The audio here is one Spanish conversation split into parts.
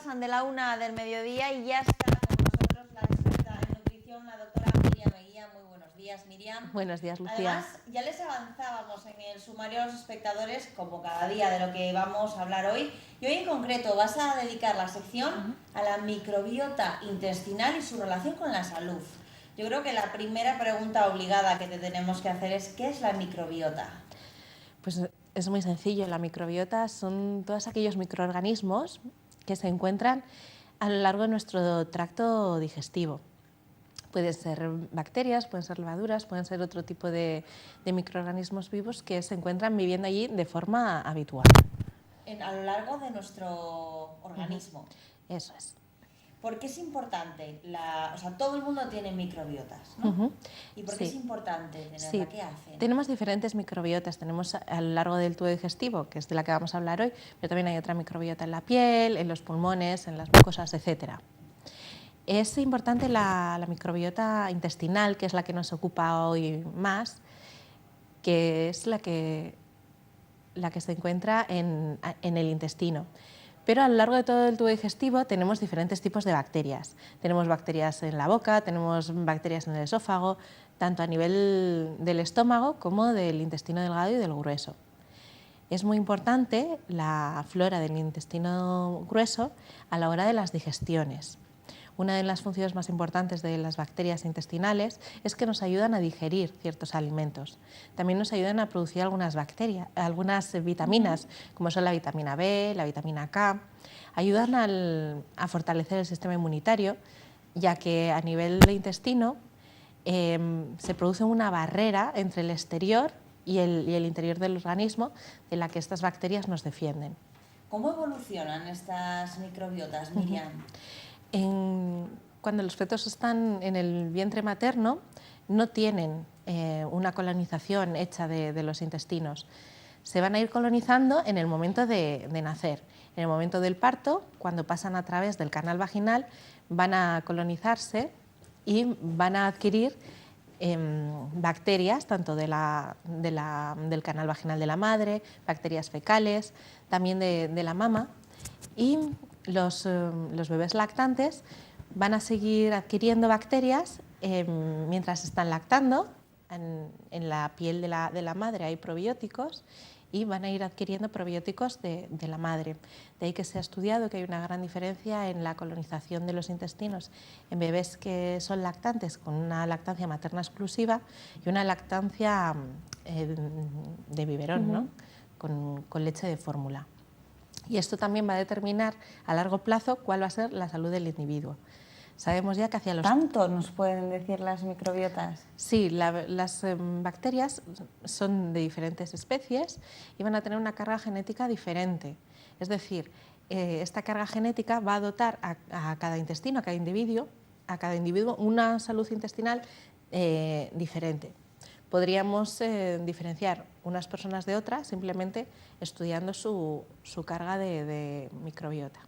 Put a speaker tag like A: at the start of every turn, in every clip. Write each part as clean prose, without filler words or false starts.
A: pasan de la 1 del mediodía y ya está con nosotros la experta en nutrición, la doctora Miriam Eguía. Muy buenos días, Miriam.
B: Buenos días, Lucía.
A: Además, ya les avanzábamos en el sumario a los espectadores, como cada día, de lo que vamos a hablar hoy. Y hoy en concreto vas a dedicar la sección a la microbiota intestinal y su relación con la salud. Yo creo que la primera pregunta obligada que te tenemos que hacer es ¿qué es la microbiota?
B: Pues es muy sencillo. La microbiota son todos aquellos microorganismos que se encuentran a lo largo de nuestro tracto digestivo. Pueden ser bacterias, pueden ser levaduras, pueden ser otro tipo de microorganismos vivos que se encuentran viviendo allí de forma habitual.
A: A lo largo de nuestro organismo.
B: Eso es.
A: ¿Por qué es importante? Todo el mundo tiene microbiotas, ¿no? ¿Y por qué es importante tenerla? ¿Qué hacen?
B: Tenemos diferentes microbiotas. Tenemos a lo largo del tubo digestivo, que es de la que vamos a hablar hoy, pero también hay otra microbiota en la piel, en los pulmones, en las mucosas, etc. Es importante la microbiota intestinal, que es la que nos ocupa hoy más, que es la que se encuentra en el intestino. Pero a lo largo de todo el tubo digestivo tenemos diferentes tipos de bacterias. Tenemos bacterias en la boca, tenemos bacterias en el esófago, tanto a nivel del estómago como del intestino delgado y del grueso. Es muy importante la flora del intestino grueso a la hora de las digestiones. Una de las funciones más importantes de las bacterias intestinales es que nos ayudan a digerir ciertos alimentos. También nos ayudan a producir algunas vitaminas, como son la vitamina B, la vitamina K. Ayudan a fortalecer el sistema inmunitario, ya que a nivel del intestino se produce una barrera entre el exterior y el interior del organismo de la que estas bacterias nos defienden.
A: ¿Cómo evolucionan estas microbiotas, Miriam?
B: Cuando los fetos están en el vientre materno, no tienen una colonización hecha de los intestinos. Se van a ir colonizando en el momento de nacer. En el momento del parto, cuando pasan a través del canal vaginal, van a colonizarse y van a adquirir bacterias, tanto del canal vaginal de la madre, bacterias fecales, también de la mama. Y los bebés lactantes van a seguir adquiriendo bacterias mientras están lactando. En la piel de la madre hay probióticos y van a ir adquiriendo probióticos de la madre. De ahí que se ha estudiado que hay una gran diferencia en la colonización de los intestinos en bebés que son lactantes con una lactancia materna exclusiva y una lactancia de biberón, ¿no? con leche de fórmula. Y esto también va a determinar a largo plazo cuál va a ser la salud del individuo. Sabemos ya que hacia los...
A: ¿Tanto nos pueden decir las microbiotas?
B: Sí, las bacterias son de diferentes especies y van a tener una carga genética diferente. Es decir, esta carga genética va a dotar a cada intestino, a cada individuo una salud intestinal diferente. Podríamos diferenciar unas personas de otras simplemente estudiando su carga de microbiota.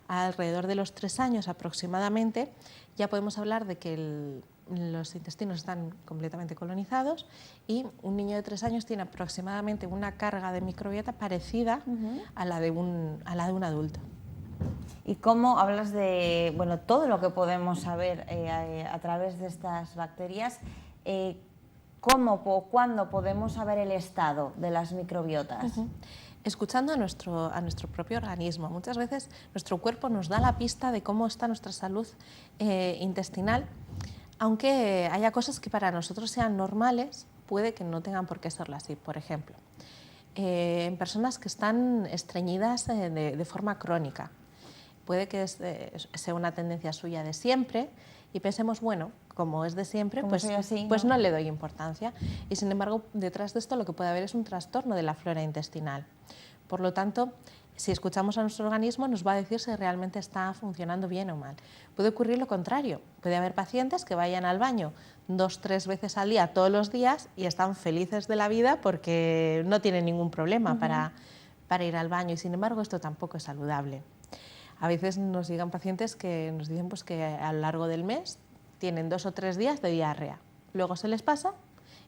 B: Alrededor de los 3 años aproximadamente ya podemos hablar de que los intestinos están completamente colonizados y un niño de 3 años tiene aproximadamente una carga de microbiota parecida a la de un adulto.
A: ¿Y cómo hablas de todo lo que podemos saber a través de estas bacterias? ¿Cómo o cuándo podemos saber el estado de las microbiotas?
B: Escuchando a nuestro propio organismo. Muchas veces nuestro cuerpo nos da la pista de cómo está nuestra salud intestinal, aunque haya cosas que para nosotros sean normales, puede que no tengan por qué serlo así. Por ejemplo, en personas que están estreñidas de forma crónica, puede que sea una tendencia suya de siempre y pensemos, bueno, como es de siempre, pues no le doy importancia. Y sin embargo, detrás de esto lo que puede haber es un trastorno de la flora intestinal. Por lo tanto, si escuchamos a nuestro organismo, nos va a decir si realmente está funcionando bien o mal. Puede ocurrir lo contrario. Puede haber pacientes que vayan al baño 2 o 3 veces al día, todos los días, y están felices de la vida porque no tienen ningún problema para ir al baño. Y sin embargo, esto tampoco es saludable. A veces nos llegan pacientes que nos dicen que a lo largo del mes tienen 2 o 3 días de diarrea. Luego se les pasa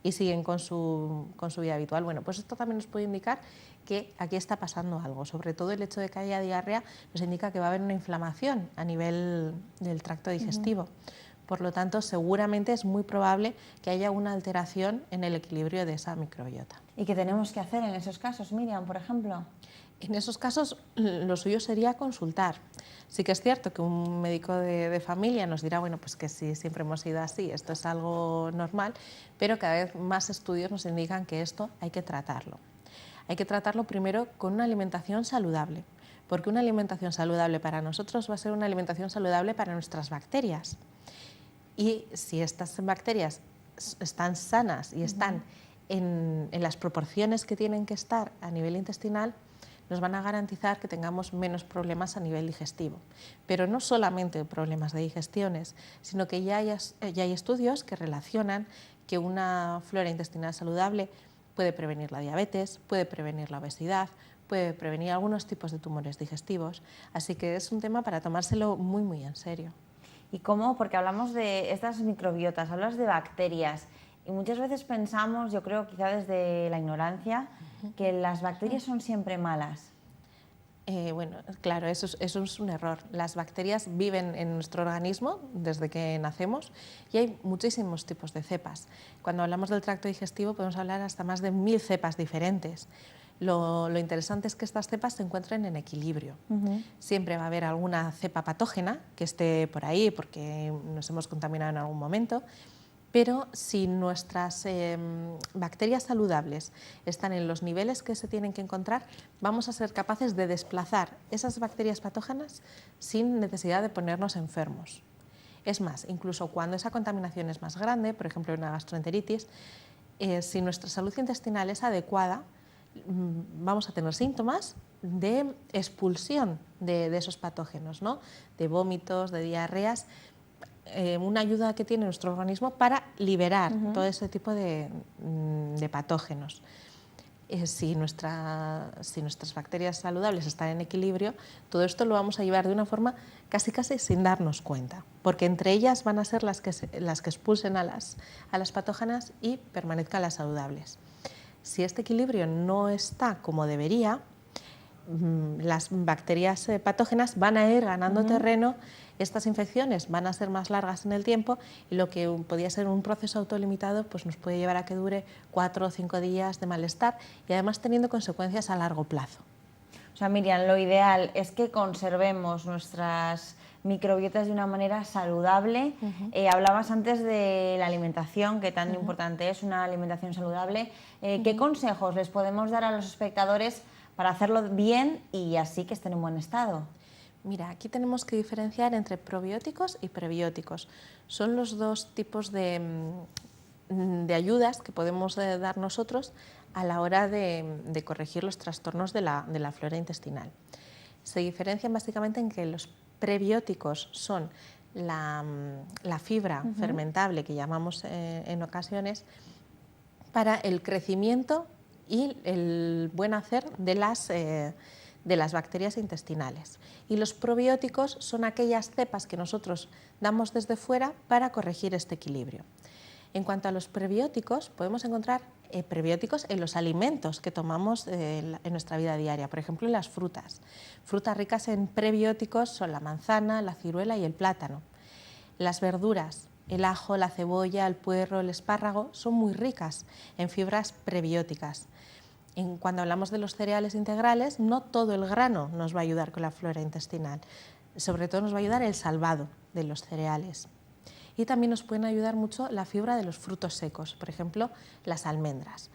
B: y siguen con su vida habitual. Bueno, pues esto también nos puede indicar que aquí está pasando algo. Sobre todo el hecho de que haya diarrea nos indica que va a haber una inflamación a nivel del tracto digestivo. Por lo tanto, seguramente es muy probable que haya una alteración en el equilibrio de esa microbiota.
A: ¿Y qué tenemos que hacer en esos casos, Miriam, por ejemplo?
B: En esos casos, lo suyo sería consultar. Sí que es cierto que un médico de familia nos dirá, bueno, pues que sí, siempre hemos sido así, esto es algo normal, pero cada vez más estudios nos indican que esto hay que tratarlo. Hay que tratarlo primero con una alimentación saludable, porque una alimentación saludable para nosotros va a ser una alimentación saludable para nuestras bacterias. Y si estas bacterias están sanas y están en las proporciones que tienen que estar a nivel intestinal, nos van a garantizar que tengamos menos problemas a nivel digestivo. Pero no solamente problemas de digestiones, sino que ya hay estudios que relacionan que una flora intestinal saludable puede prevenir la diabetes, puede prevenir la obesidad, puede prevenir algunos tipos de tumores digestivos. Así que es un tema para tomárselo muy, muy en serio.
A: ¿Y cómo? Porque hablamos de estas microbiotas, hablas de bacterias y muchas veces pensamos, yo creo quizá desde la ignorancia, que las bacterias son siempre malas.
B: Bueno, claro, eso es un error. Las bacterias viven en nuestro organismo desde que nacemos y hay muchísimos tipos de cepas. Cuando hablamos del tracto digestivo podemos hablar hasta más de 1000 cepas diferentes. Lo interesante es que estas cepas se encuentren en equilibrio. Siempre va a haber alguna cepa patógena que esté por ahí porque nos hemos contaminado en algún momento, pero si nuestras bacterias saludables están en los niveles que se tienen que encontrar, vamos a ser capaces de desplazar esas bacterias patógenas sin necesidad de ponernos enfermos. Es más, incluso cuando esa contaminación es más grande, por ejemplo una gastroenteritis, si nuestra salud intestinal es adecuada, vamos a tener síntomas de expulsión de esos patógenos, ¿no? De vómitos, de diarreas, una ayuda que tiene nuestro organismo para liberar todo ese tipo de patógenos. Si nuestras bacterias saludables están en equilibrio, todo esto lo vamos a llevar de una forma casi sin darnos cuenta, porque entre ellas van a ser las que expulsen a las patógenas y permanezcan las saludables. Si este equilibrio no está como debería, las bacterias patógenas van a ir ganando terreno, estas infecciones van a ser más largas en el tiempo y lo que podía ser un proceso autolimitado pues nos puede llevar a que dure 4 o 5 días de malestar y además teniendo consecuencias a largo plazo.
A: O sea, Miriam, lo ideal es que conservemos nuestras microbiotas de una manera saludable. Hablabas antes de la alimentación, que tan importante es una alimentación saludable. ¿Qué consejos les podemos dar a los espectadores para hacerlo bien y así que estén en buen estado?
B: Mira, aquí tenemos que diferenciar entre probióticos y prebióticos. Son los dos tipos de ayudas que podemos dar nosotros a la hora de corregir los trastornos de la flora intestinal. Se diferencian básicamente en que los prebióticos son la fibra fermentable que llamamos en ocasiones para el crecimiento y el buen hacer de las bacterias intestinales. Y los probióticos son aquellas cepas que nosotros damos desde fuera para corregir este equilibrio. En cuanto a los prebióticos, podemos encontrar prebióticos en los alimentos que tomamos en nuestra vida diaria, por ejemplo en las frutas. Frutas ricas en prebióticos son la manzana, la ciruela y el plátano. Las verduras, el ajo, la cebolla, el puerro, el espárrago son muy ricas en fibras prebióticas. Cuando hablamos de los cereales integrales, no todo el grano nos va a ayudar con la flora intestinal, sobre todo nos va a ayudar el salvado de los cereales. Y también nos pueden ayudar mucho la fibra de los frutos secos, por ejemplo, las almendras.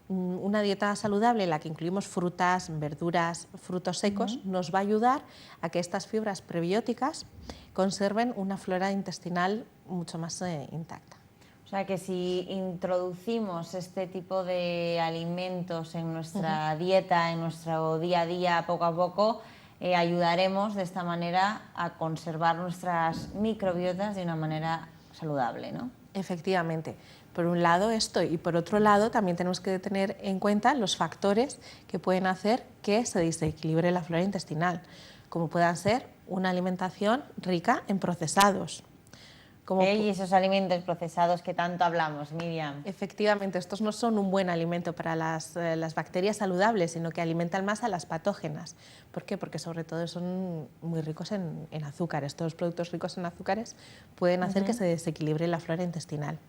B: Una dieta saludable en la que incluimos frutas, verduras, frutos secos, nos va a ayudar a que estas fibras prebióticas conserven una flora intestinal mucho más intacta.
A: O sea que si introducimos este tipo de alimentos en nuestra dieta, en nuestro día a día, poco a poco, ayudaremos de esta manera a conservar nuestras microbiotas de una manera saludable, ¿no?
B: Efectivamente. Por un lado esto y por otro lado también tenemos que tener en cuenta los factores que pueden hacer que se desequilibre la flora intestinal, como puedan ser una alimentación rica en procesados,
A: Y esos alimentos procesados que tanto hablamos, Miriam.
B: Efectivamente, estos no son un buen alimento para las bacterias saludables, sino que alimentan más a las patógenas. ¿Por qué? Porque sobre todo son muy ricos en azúcares. Estos productos ricos en azúcares pueden hacer que se desequilibre la flora intestinal.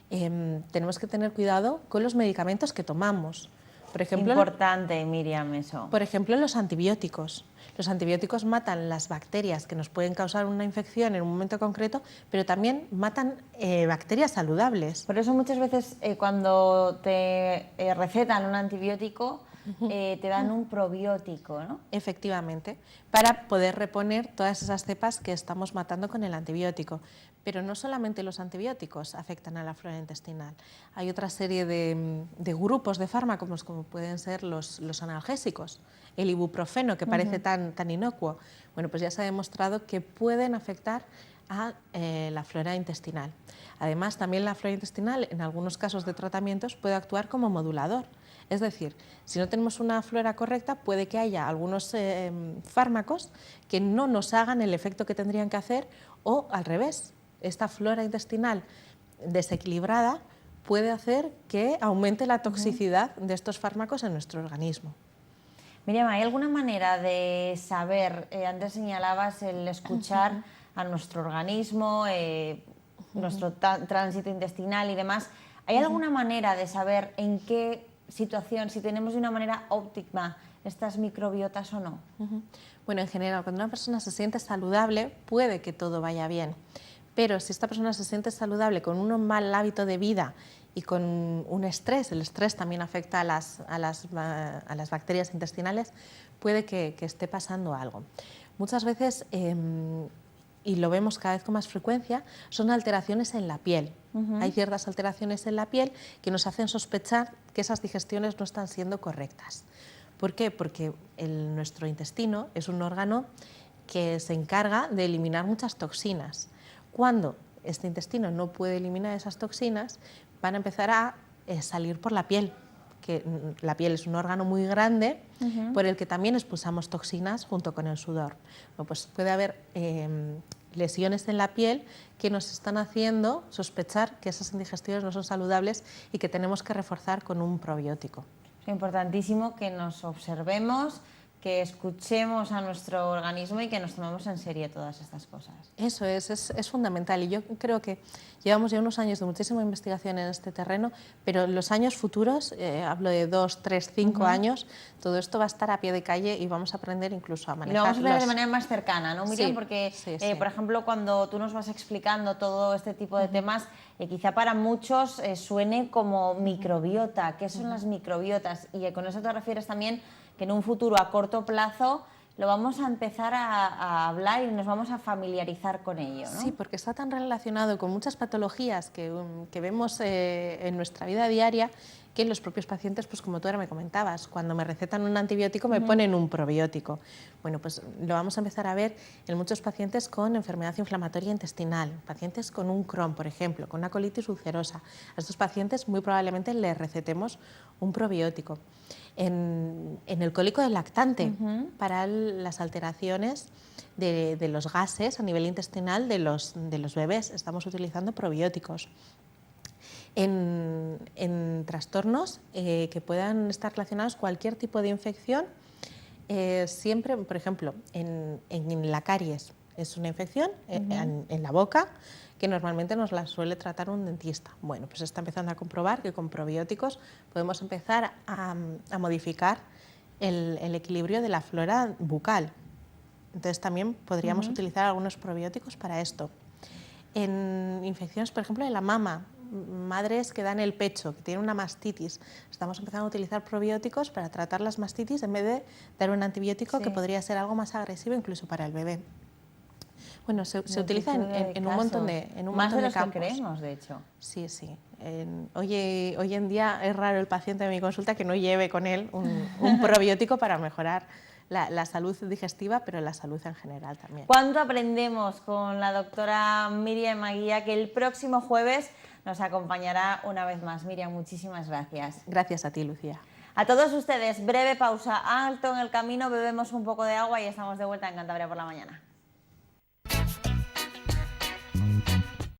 B: Tenemos que tener cuidado con los medicamentos que tomamos. Por ejemplo,
A: importante, Miriam, eso.
B: Por ejemplo, los antibióticos. Los antibióticos matan las bacterias que nos pueden causar una infección en un momento concreto, pero también matan bacterias saludables.
A: Por eso muchas veces cuando te recetan un antibiótico, te dan un probiótico, ¿no?
B: Efectivamente, para poder reponer todas esas cepas que estamos matando con el antibiótico. Pero no solamente los antibióticos afectan a la flora intestinal. Hay otra serie de grupos de fármacos, como pueden ser los analgésicos, el ibuprofeno, que parece tan inocuo. Bueno, pues ya se ha demostrado que pueden afectar a la flora intestinal. Además, también la flora intestinal, en algunos casos de tratamientos, puede actuar como modulador. Es decir, si no tenemos una flora correcta, puede que haya algunos fármacos que no nos hagan el efecto que tendrían que hacer, o al revés, esta flora intestinal desequilibrada puede hacer que aumente la toxicidad de estos fármacos en nuestro organismo.
A: Miriam, ¿hay alguna manera de saber, antes señalabas el escuchar a nuestro organismo, nuestro tránsito intestinal y demás, ¿hay alguna manera de saber en qué situación, si tenemos de una manera óptima estas microbiotas o no?
B: Bueno, en general, cuando una persona se siente saludable, puede que todo vaya bien. Pero si esta persona se siente saludable con un mal hábito de vida y con un estrés, el estrés también afecta a las bacterias intestinales, puede que esté pasando algo. Muchas veces, y lo vemos cada vez con más frecuencia, son alteraciones en la piel. Hay ciertas alteraciones en la piel que nos hacen sospechar que esas digestiones no están siendo correctas. ¿Por qué? Porque nuestro intestino es un órgano que se encarga de eliminar muchas toxinas. Cuando este intestino no puede eliminar esas toxinas, van a empezar a salir por la piel, que la piel es un órgano muy grande por el que también expulsamos toxinas junto con el sudor. Bueno, pues puede haber lesiones en la piel que nos están haciendo sospechar que esas indigestiones no son saludables y que tenemos que reforzar con un probiótico.
A: Es importantísimo que nos observemos, que escuchemos a nuestro organismo y que nos tomemos en serio todas estas cosas.
B: Eso es fundamental, y yo creo que llevamos ya unos años de muchísima investigación en este terreno, pero en los años futuros, hablo de 2, 3, 5 años, todo esto va a estar a pie de calle y vamos a aprender incluso a manejar.
A: Y lo vamos a ver de manera más cercana, ¿no, Miriam?
B: Sí,
A: porque,
B: sí.
A: Por ejemplo, cuando tú nos vas explicando todo este tipo de temas, quizá para muchos suene como microbiota. ¿Qué son las microbiotas? Y con eso te refieres también que en un futuro a corto plazo lo vamos a empezar a hablar y nos vamos a familiarizar con ello, ¿no?
B: Sí, porque está tan relacionado con muchas patologías que vemos en nuestra vida diaria, que los propios pacientes, pues como tú ahora me comentabas, cuando me recetan un antibiótico me ponen un probiótico. Bueno, pues lo vamos a empezar a ver en muchos pacientes con enfermedad inflamatoria intestinal, pacientes con un Crohn, por ejemplo, con una colitis ulcerosa. A estos pacientes muy probablemente les recetemos un probiótico. En el cólico del lactante, para las alteraciones de los gases a nivel intestinal de los bebés, estamos utilizando probióticos. En trastornos que puedan estar relacionados con cualquier tipo de infección, siempre, por ejemplo, en la caries, es una infección en la boca que normalmente nos la suele tratar un dentista. Bueno, pues está empezando a comprobar que con probióticos podemos empezar a modificar el equilibrio de la flora bucal. Entonces también podríamos utilizar algunos probióticos para esto. En infecciones, por ejemplo, de la mama, madres que dan el pecho, que tienen una mastitis, estamos empezando a utilizar probióticos para tratar las mastitis en vez de dar un antibiótico que podría ser algo más agresivo incluso para el bebé. Bueno, se utiliza en un montón de campos.
A: Más de los que creemos, de hecho.
B: Sí. Hoy en día es raro el paciente de mi consulta que no lleve con él un probiótico para mejorar la salud digestiva, pero la salud en general también.
A: ¿Cuánto aprendemos con la doctora Miriam Eguía, que el próximo jueves nos acompañará una vez más? Miriam, muchísimas gracias.
B: Gracias a ti, Lucía.
A: A todos ustedes, breve pausa, alto en el camino, bebemos un poco de agua y estamos de vuelta en Cantabria por la Mañana.